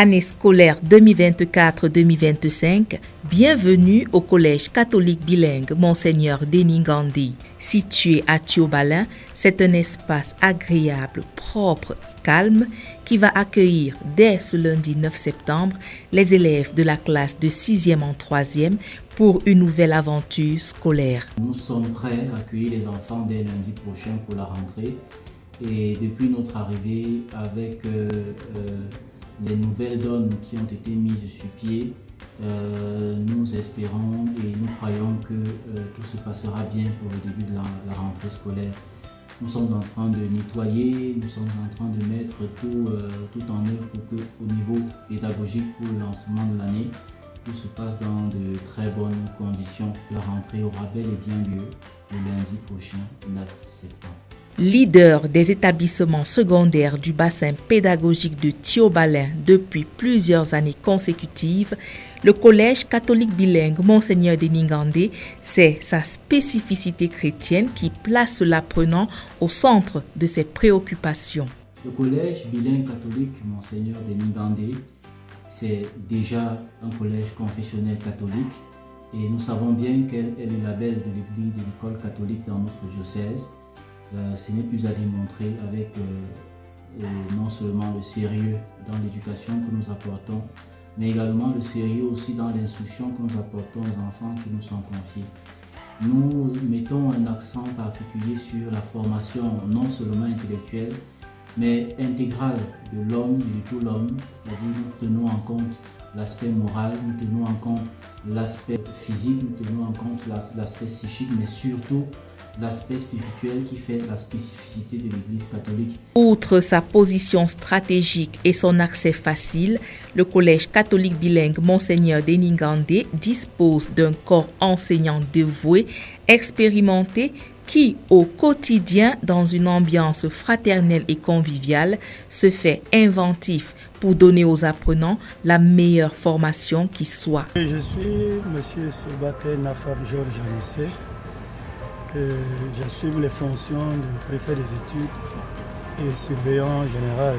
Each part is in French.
Année scolaire 2024-2025, bienvenue au Collège catholique bilingue Monseigneur Denis Ngandé. Situé à Thiobalin, c'est un espace agréable, propre et calme qui va accueillir dès ce lundi 9 septembre les élèves de la classe de 6e en 3e pour une nouvelle aventure scolaire. Nous sommes prêts à accueillir les enfants dès lundi prochain pour la rentrée. Et depuis notre arrivée, avec les nouvelles donnes qui ont été mises sur pied, nous espérons et nous croyons que tout se passera bien pour le début de la rentrée scolaire. Nous sommes en train de nettoyer, nous sommes en train de mettre tout en œuvre pour qu'au niveau pédagogique pour le lancement de l'année, tout se passe dans de très bonnes conditions. La rentrée aura bel et bien lieu le lundi prochain, 9 septembre. Leader des établissements secondaires du bassin pédagogique de Thiobalin depuis plusieurs années consécutives, le Collège catholique bilingue Monseigneur Denis Ngandé, c'est sa spécificité chrétienne qui place l'apprenant au centre de ses préoccupations. Le Collège bilingue catholique Monseigneur Denis Ngandé, c'est déjà un collège confessionnel catholique et nous savons bien quel est le label de l'Église de l'école catholique dans notre diocèse. Ce n'est plus à démontrer avec non seulement le sérieux dans l'éducation que nous apportons, mais également le sérieux aussi dans l'instruction que nous apportons aux enfants qui nous sont confiés. Nous mettons un accent particulier sur la formation non seulement intellectuelle, mais intégrale de l'homme, de tout l'homme, c'est-à-dire nous tenons en compte l'aspect moral, nous tenons en compte l'aspect physique, nous tenons en compte l'aspect psychique, mais surtout l'aspect spirituel qui fait la spécificité de l'Église catholique. Outre sa position stratégique et son accès facile, le Collège catholique bilingue Monseigneur Denis Ngandé dispose d'un corps enseignant dévoué, expérimenté, qui, au quotidien, dans une ambiance fraternelle et conviviale, se fait inventif pour donner aux apprenants la meilleure formation qui soit. Je suis M. Sobake Nafab Georges Anissé. J'assume les fonctions de préfet des études et surveillant général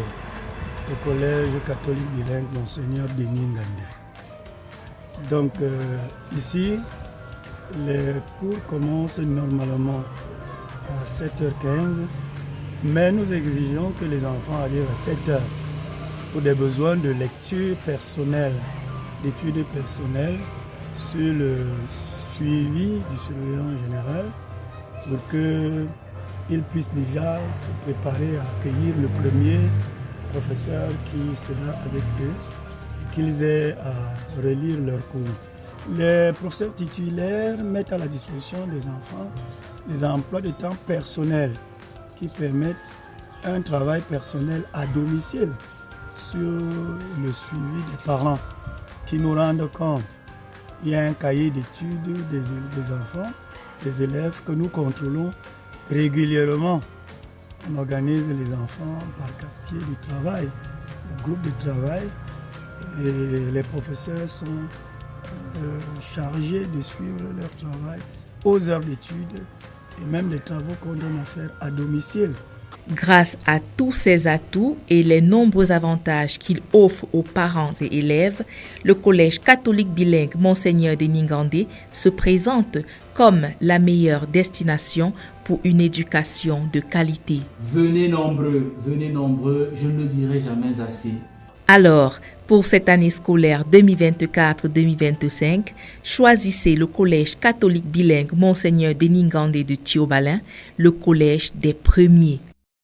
au Collège catholique bilingue Monseigneur Denis Ngandé. Donc ici, les cours commencent normalement à 7h15, mais nous exigeons que les enfants arrivent à 7h pour des besoins de lecture personnelle, d'études personnelles sur le suivi du surveillant général pour qu'ils puissent déjà se préparer à accueillir le premier professeur qui sera avec eux et qu'ils aient à relire leurs cours. Les professeurs titulaires mettent à la disposition des enfants des emplois de temps personnels qui permettent un travail personnel à domicile sur le suivi des parents qui nous rendent compte. Il y a un cahier d'études des enfants, des élèves que nous contrôlons régulièrement. On organise les enfants par quartier du travail, des groupes de travail, et les professeurs sont chargés de suivre leur travail aux heures d'études et même les travaux qu'on donne à faire à domicile. Grâce à tous ces atouts et les nombreux avantages qu'il offre aux parents et élèves, le Collège catholique bilingue Monseigneur Denis Ngandé se présente comme la meilleure destination pour une éducation de qualité. Venez nombreux, je ne le dirai jamais assez. Alors, pour cette année scolaire 2024-2025, choisissez le Collège catholique bilingue Monseigneur Denis Ngandé de Thiobalin, le collège des premiers.